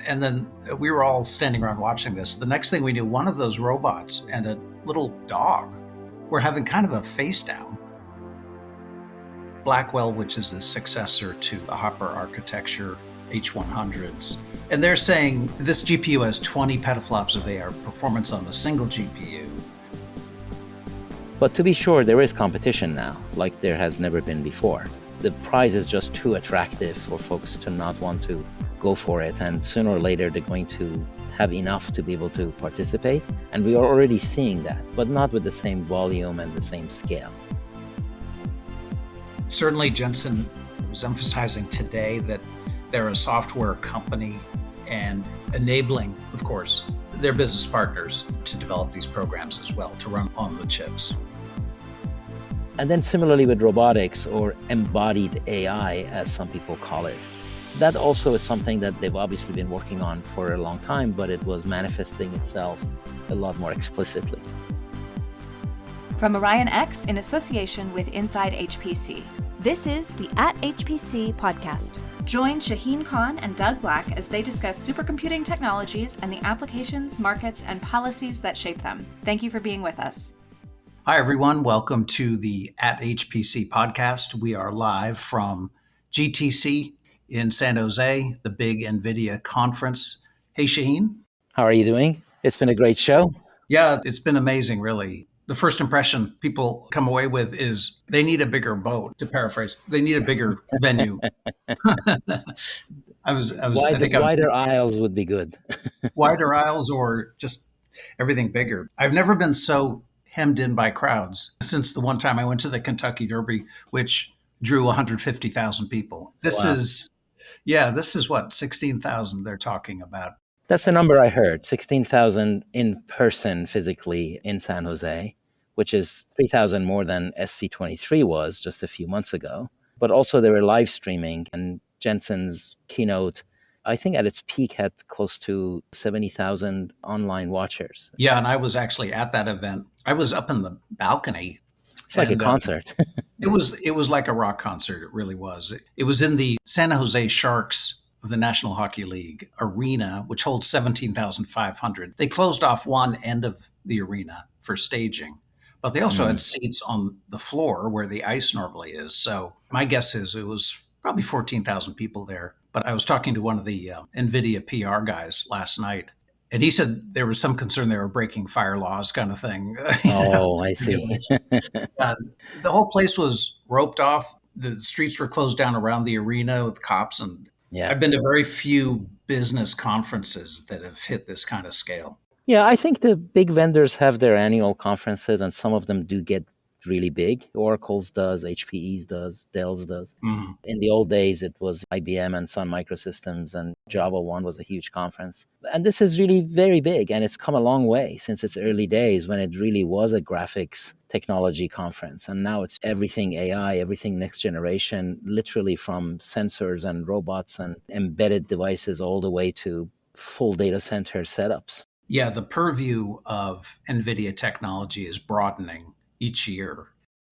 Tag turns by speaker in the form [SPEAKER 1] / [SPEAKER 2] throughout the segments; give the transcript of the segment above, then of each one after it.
[SPEAKER 1] And then we were all standing around watching this. The next thing we knew, one of those robots and a little dog were having kind of a face down. Blackwell, which is the successor to the Hopper architecture, H100s. And they're saying this GPU has 20 petaflops of AI performance on a single GPU.
[SPEAKER 2] But to be sure, there is competition now, like there has never been before. The price is just too attractive for folks to not want to go for it. And sooner or later, they're going to have enough to be able to participate. And we are already seeing that, but not with the same volume and the same scale.
[SPEAKER 1] Certainly, Jensen was emphasizing today that they're a software company and enabling, of course, their business partners to develop these programs as well, to run on the chips.
[SPEAKER 2] And then similarly with robotics, or embodied AI, as some people call it, that also is something that they've obviously been working on for a long time, but it was manifesting itself a lot more explicitly.
[SPEAKER 3] From Orion X in association with Inside HPC, this is the At HPC podcast. Join Shahin Khan and Doug Black as they discuss supercomputing technologies and the applications, markets, and policies that shape them. Thank you for being with us.
[SPEAKER 1] Hi, everyone. Welcome to the At HPC podcast. We are live from GTC in San Jose, the big Nvidia conference. Hey, Shahin.
[SPEAKER 2] How are you doing? It's been a great show.
[SPEAKER 1] Yeah, it's been amazing, really. The first impression people come away with is they need a bigger boat, to paraphrase. They need a bigger venue.
[SPEAKER 2] Wider aisles would be good.
[SPEAKER 1] Wider aisles or just everything bigger. I've never been so hemmed in by crowds since the one time I went to the Kentucky Derby, which drew 150,000 people. This is what, 16,000 they're talking about.
[SPEAKER 2] That's the number I heard, 16,000 in person physically in San Jose, which is 3,000 more than SC23 was just a few months ago. But also they were live streaming, and Jensen's keynote, I think at its peak, had close to 70,000 online watchers.
[SPEAKER 1] Yeah, and I was actually at that event. I was up in the balcony.
[SPEAKER 2] It's like a concert.
[SPEAKER 1] It was like a rock concert. It really was. It was in the San Jose Sharks of the National Hockey League arena, which holds 17,500. They closed off one end of the arena for staging, but they also had seats on the floor where the ice normally is. So my guess is it was probably 14,000 people there. But I was talking to one of the Nvidia PR guys last night, and he said there was some concern they were breaking fire laws kind of thing.
[SPEAKER 2] Oh, I see.
[SPEAKER 1] The whole place was roped off. The streets were closed down around the arena with cops. And
[SPEAKER 2] yeah.
[SPEAKER 1] I've been to very few business conferences that have hit this kind of scale.
[SPEAKER 2] Yeah, I think the big vendors have their annual conferences, and some of them do get really big. Oracle's does, HPE's does, Dell's does.
[SPEAKER 1] Mm-hmm.
[SPEAKER 2] In the old days, it was IBM and Sun Microsystems, and Java One was a huge conference. And this is really very big, and it's come a long way since its early days when it really was a graphics technology conference. And now it's everything AI, everything next generation, literally from sensors and robots and embedded devices all the way to full data center setups.
[SPEAKER 1] Yeah, the purview of NVIDIA technology is broadening each year.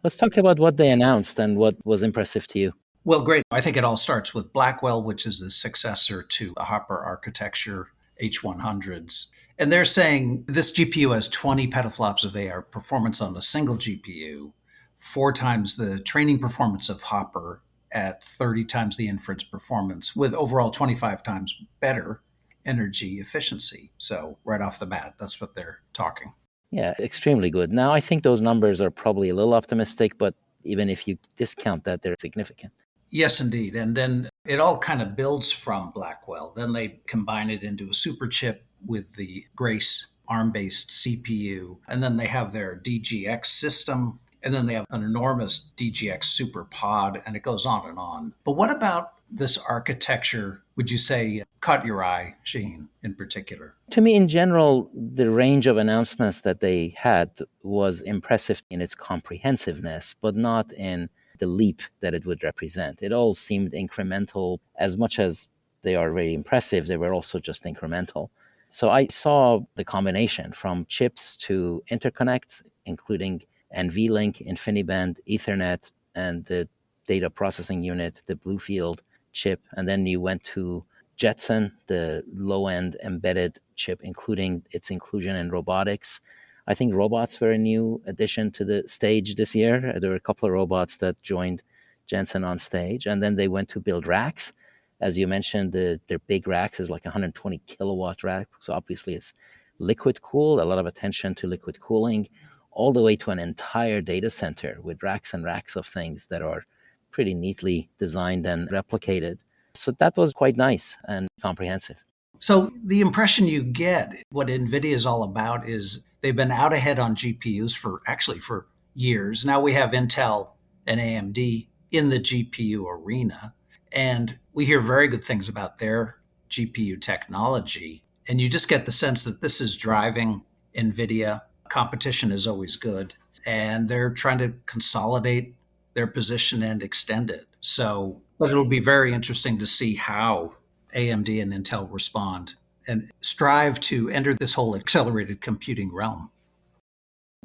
[SPEAKER 2] Let's talk about what they announced and what was impressive to you.
[SPEAKER 1] Well, great. I think it all starts with Blackwell, which is the successor to the Hopper architecture, H100s. And they're saying this GPU has 20 petaflops of AI performance on a single GPU, 4 times the training performance of Hopper at 30 times the inference performance, with overall 25 times better energy efficiency. So right off the bat, that's what they're talking.
[SPEAKER 2] Yeah, extremely good. Now, I think those numbers are probably a little optimistic, but even if you discount that, they're significant.
[SPEAKER 1] Yes, indeed. And then it all kind of builds from Blackwell. Then they combine it into a super chip with the Grace ARM-based CPU. And then they have their DGX system. And then they have an enormous DGX super pod, and it goes on and on. But what about this architecture, would you say, caught your eye, Shahin, in particular?
[SPEAKER 2] To me, in general, the range of announcements that they had was impressive in its comprehensiveness, but not in the leap that it would represent. It all seemed incremental. As much as they are very impressive, they were also just incremental. So I saw the combination from chips to interconnects, including NVLink, InfiniBand, Ethernet, and the data processing unit, the Bluefield chip. And then you went to Jetson, the low-end embedded chip, including its inclusion in robotics. I think robots were a new addition to the stage this year. There were a couple of robots that joined Jensen on stage, and then they went to build racks. As you mentioned, their big racks is like 120 kilowatt rack, so obviously it's liquid cooled, a lot of attention to liquid cooling, all the way to an entire data center with racks and racks of things that are pretty neatly designed and replicated. So that was quite nice and comprehensive.
[SPEAKER 1] So the impression you get, what NVIDIA is all about is they've been out ahead on GPUs for years. Now we have Intel and AMD in the GPU arena, and we hear very good things about their GPU technology. And you just get the sense that this is driving NVIDIA. Competition is always good, and they're trying to consolidate their position and extend it. So, but it'll be very interesting to see how AMD and Intel respond and strive to enter this whole accelerated computing realm.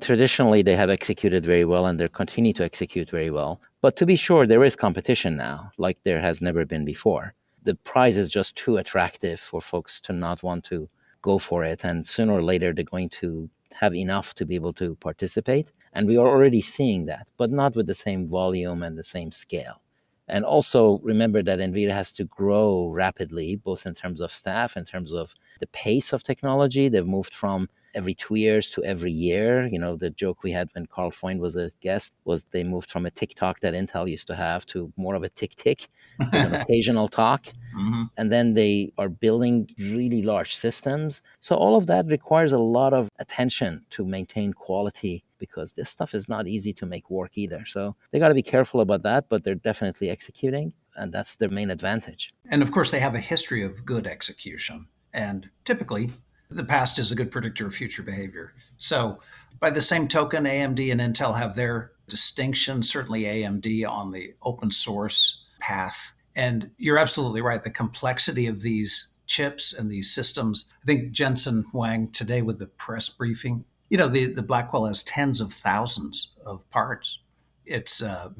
[SPEAKER 2] Traditionally, they have executed very well and they continue to execute very well. But to be sure, there is competition now, like there has never been before. The prize is just too attractive for folks to not want to go for it. And sooner or later, they're going to have enough to be able to participate. And we are already seeing that, but not with the same volume and the same scale. And also remember that NVIDIA has to grow rapidly, both in terms of staff, in terms of the pace of technology. They've moved from every 2 years to every year. You know, the joke we had when Carl Freund was a guest was they moved from a TikTok that Intel used to have to more of a tick-tick with an occasional talk. Mm-hmm. And then they are building really large systems. So all of that requires a lot of attention to maintain quality, because this stuff is not easy to make work either. So they got to be careful about that, but they're definitely executing, and that's their main advantage.
[SPEAKER 1] And of course, they have a history of good execution. And typically, the past is a good predictor of future behavior. So by the same token, AMD and Intel have their distinction, certainly AMD on the open source path. And you're absolutely right. The complexity of these chips and these systems. I think Jensen Huang today with the press briefing, you know, the Blackwell has tens of thousands of parts. It's not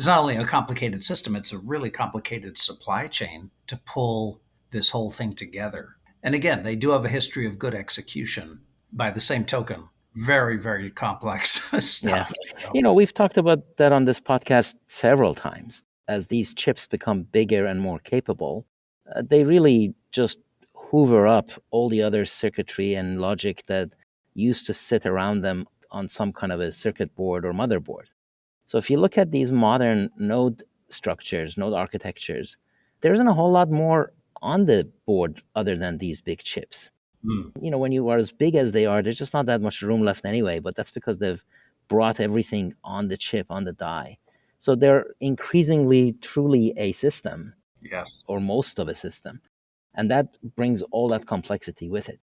[SPEAKER 1] only a complicated system, it's a really complicated supply chain to pull this whole thing together. And again, they do have a history of good execution. By the same token, very, very complex stuff.
[SPEAKER 2] Yeah. You know, we've talked about that on this podcast several times. As these chips become bigger and more capable, they really just hoover up all the other circuitry and logic that used to sit around them on some kind of a circuit board or motherboard. So if you look at these modern node structures, node architectures, there isn't a whole lot more on the board other than these big chips. You know, when you are as big as they are, there's just not that much room left anyway, but that's because they've brought everything on the chip, on the die. So they're increasingly truly a system.
[SPEAKER 1] Yes.
[SPEAKER 2] Or most of a system. And that brings all that complexity with it.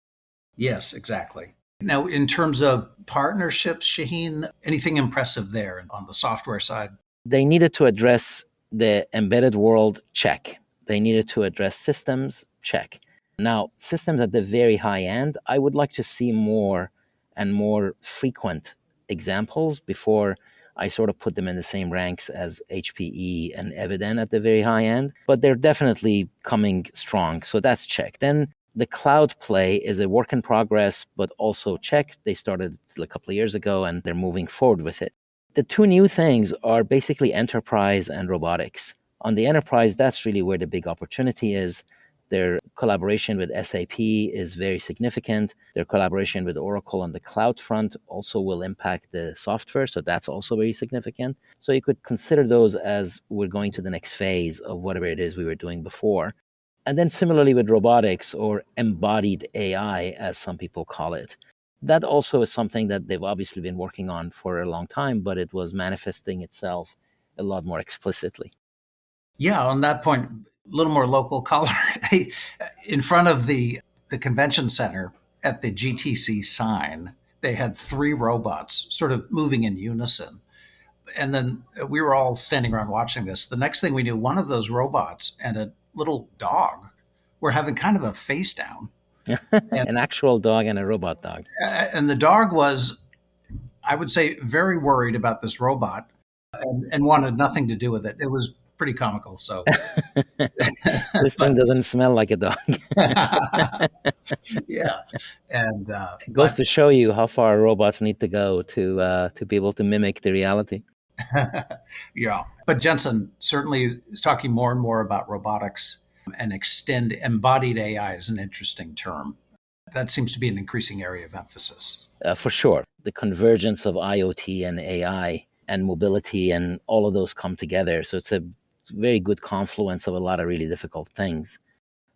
[SPEAKER 1] Yes, exactly. Now, in terms of partnerships, Shahin, anything impressive there on the software side?
[SPEAKER 2] They needed to address the embedded world, check. They needed to address systems, check. Now, systems at the very high end, I would like to see more and more frequent examples before I sort of put them in the same ranks as HPE and Eviden at the very high end. But they're definitely coming strong, so that's check. Then the cloud play is a work in progress, but also check. They started a couple of years ago, and they're moving forward with it. The two new things are basically enterprise and robotics. On the enterprise, that's really where the big opportunity is. Their collaboration with SAP is very significant. Their collaboration with Oracle on the cloud front also will impact the software, so that's also very significant. So you could consider those as we're going to the next phase of whatever it is we were doing before. And then similarly with robotics, or embodied AI, as some people call it. That also is something that they've obviously been working on for a long time, but it was manifesting itself a lot more explicitly.
[SPEAKER 1] Yeah, on that point, a little more local color. In front of the convention center at the GTC sign, they had 3 robots sort of moving in unison. And then we were all standing around watching this. The next thing we knew, one of those robots and a little dog were having kind of a face down.
[SPEAKER 2] An actual dog and a robot dog.
[SPEAKER 1] And the dog was, I would say, very worried about this robot and wanted nothing to do with it. It was pretty comical. So,
[SPEAKER 2] This thing
[SPEAKER 1] but
[SPEAKER 2] doesn't smell like a dog.
[SPEAKER 1] yeah, and
[SPEAKER 2] It goes
[SPEAKER 1] but
[SPEAKER 2] to show you how far robots need to go to be able to mimic the reality.
[SPEAKER 1] yeah, but Jensen certainly is talking more and more about robotics and extend embodied AI is an interesting term. That seems to be an increasing area of emphasis.
[SPEAKER 2] For sure, the convergence of IoT and AI and mobility and all of those come together. So it's a very good confluence of a lot of really difficult things.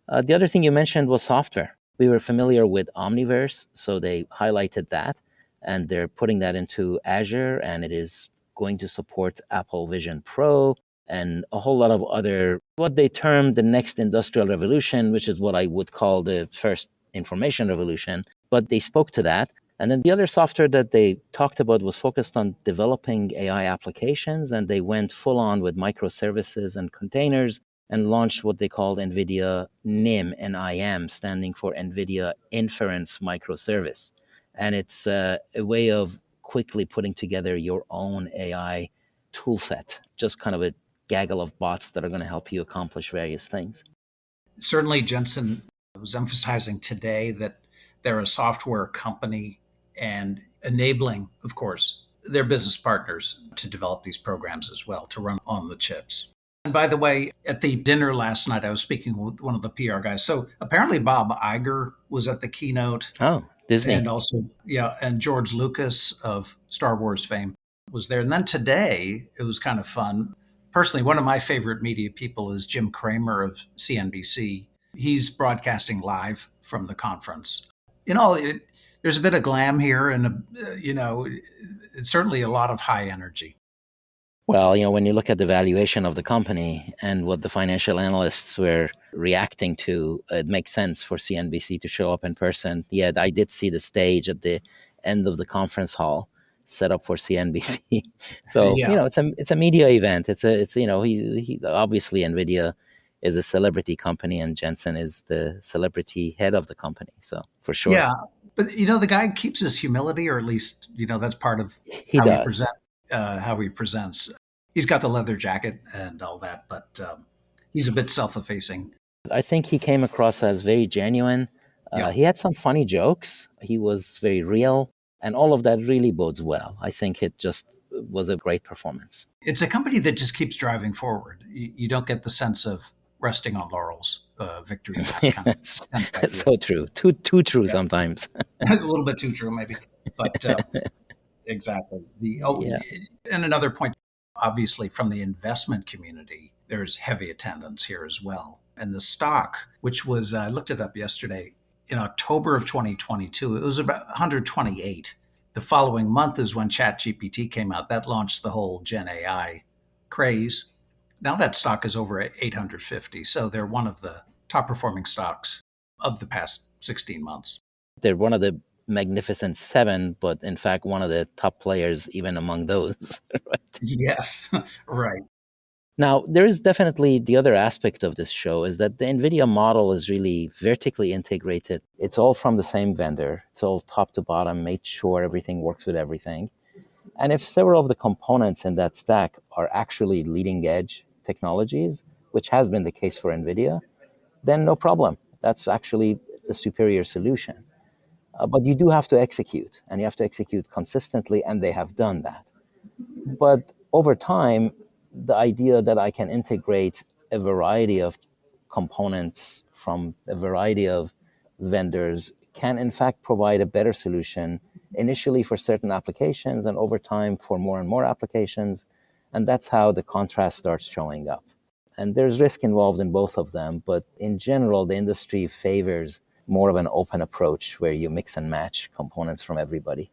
[SPEAKER 2] The other thing you mentioned was software. We were familiar with Omniverse, so they highlighted that, and they're putting that into Azure, and it is going to support Apple Vision Pro and a whole lot of other, what they term the next industrial revolution, which is what I would call the first information revolution. But they spoke to that. And then the other software that they talked about was focused on developing AI applications, and they went full on with microservices and containers and launched what they called NVIDIA NIM, NIM, standing for NVIDIA Inference Microservice. And it's a way of quickly putting together your own AI toolset, just kind of a gaggle of bots that are going to help you accomplish various things.
[SPEAKER 1] Certainly, Jensen was emphasizing today that they're a software company and enabling, of course, their business partners to develop these programs as well to run on the chips. And by the way, at the dinner last night, I was speaking with one of the PR guys. So apparently, Bob Iger was at the keynote,
[SPEAKER 2] Oh,
[SPEAKER 1] and
[SPEAKER 2] Disney.
[SPEAKER 1] also, yeah, and George Lucas of Star Wars fame was there. And then today, it was kind of fun. Personally, one of my favorite media people is Jim Cramer of CNBC. He's broadcasting live from the conference. There's a bit of glam here, and it's certainly a lot of high energy.
[SPEAKER 2] Well, when you look at the valuation of the company and what the financial analysts were reacting to, it makes sense for CNBC to show up in person. Yeah, I did see the stage at the end of the conference hall set up for CNBC. So,
[SPEAKER 1] Yeah,
[SPEAKER 2] it's a media event. He obviously Nvidia is a celebrity company and Jensen is the celebrity head of the company. So, for sure.
[SPEAKER 1] yeah. But the guy keeps his humility, or at least that's part of
[SPEAKER 2] He
[SPEAKER 1] how he
[SPEAKER 2] does.
[SPEAKER 1] how he presents. He's got the leather jacket and all that, but he's a bit self-effacing.
[SPEAKER 2] I think he came across as very genuine.
[SPEAKER 1] Yeah,
[SPEAKER 2] He had some funny jokes. He was very real, and all of that really bodes well. I think it just was a great performance.
[SPEAKER 1] it's a company that just keeps driving forward. You don't get the sense of resting on laurels, victory lap
[SPEAKER 2] Yes,
[SPEAKER 1] kind of
[SPEAKER 2] it's
[SPEAKER 1] idea.
[SPEAKER 2] so true. Too true
[SPEAKER 1] Yeah,
[SPEAKER 2] sometimes.
[SPEAKER 1] a little bit too true, maybe, but exactly.
[SPEAKER 2] Yeah.
[SPEAKER 1] And another point, obviously, from the investment community, there's heavy attendance here as well. And the stock, which was, I looked it up yesterday, in October of 2022, it was about 128. The following month is when ChatGPT came out. That launched the whole Gen AI craze. Now that stock is over at 850. So they're one of the top performing stocks of the past 16 months.
[SPEAKER 2] They're one of the Magnificent Seven, but in fact, one of the top players even among those. Right?
[SPEAKER 1] Yes, right.
[SPEAKER 2] Now, there is definitely the other aspect of this show is that the NVIDIA model is really vertically integrated. It's all from the same vendor. It's all top to bottom, made sure everything works with everything. And if several of the components in that stack are actually leading edge technologies, which has been the case for NVIDIA, then no problem. That's actually the superior solution. But you do have to execute, and you have to execute consistently, and they have done that. But over time, the idea that I can integrate a variety of components from a variety of vendors can, in fact, provide a better solution initially for certain applications and over time for more and more applications. And that's how the contrast starts showing up. And there's risk involved in both of them, but in general, the industry favors more of an open approach where you mix and match components from everybody.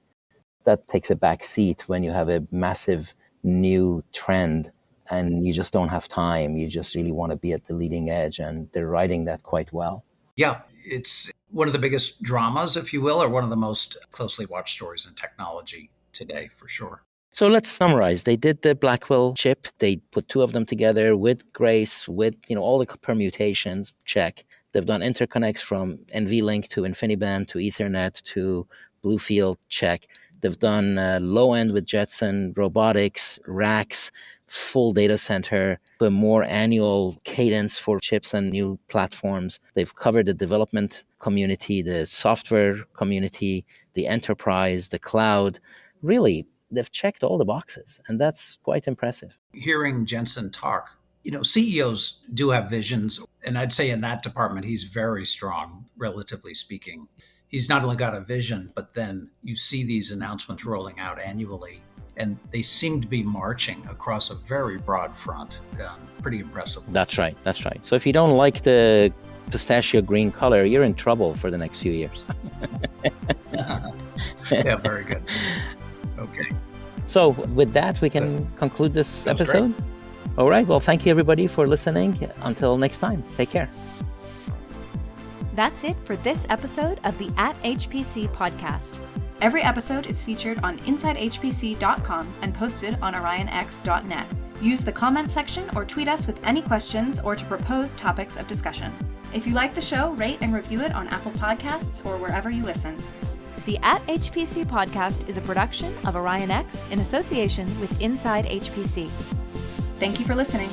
[SPEAKER 2] That takes a back seat when you have a massive new trend and you just don't have time. You just really want to be at the leading edge, and they're riding that quite well.
[SPEAKER 1] Yeah, it's one of the biggest dramas, if you will, or one of the most closely watched stories in technology today, for sure.
[SPEAKER 2] So let's summarize. They did the Blackwell chip. They put two of them together with Grace, with all the permutations. Check. They've done interconnects from NVLink to InfiniBand to Ethernet to Bluefield. Check. They've done low end with Jetson, robotics, racks, full data center, a more annual cadence for chips and new platforms. They've covered the development community, the software community, the enterprise, the cloud. Really, they've checked all the boxes, and that's quite impressive.
[SPEAKER 1] Hearing Jensen talk, CEOs do have visions, and I'd say in that department, he's very strong, relatively speaking. He's not only got a vision, but then you see these announcements rolling out annually, and they seem to be marching across a very broad front. Pretty impressive.
[SPEAKER 2] That's right. So if you don't like the pistachio green color, you're in trouble for the next few years.
[SPEAKER 1] Yeah, very good. Okay.
[SPEAKER 2] So with that, we can conclude this episode. Great. All right. Well, thank you, everybody, for listening. Until next time, take care.
[SPEAKER 3] That's it for this episode of the @HPC podcast. Every episode is featured on InsideHPC.com and posted on OrionX.net. Use the comment section or tweet us with any questions or to propose topics of discussion. If you like the show, rate and review it on Apple Podcasts or wherever you listen. The @HPC podcast is a production of OrionX in association with Inside HPC. Thank you for listening.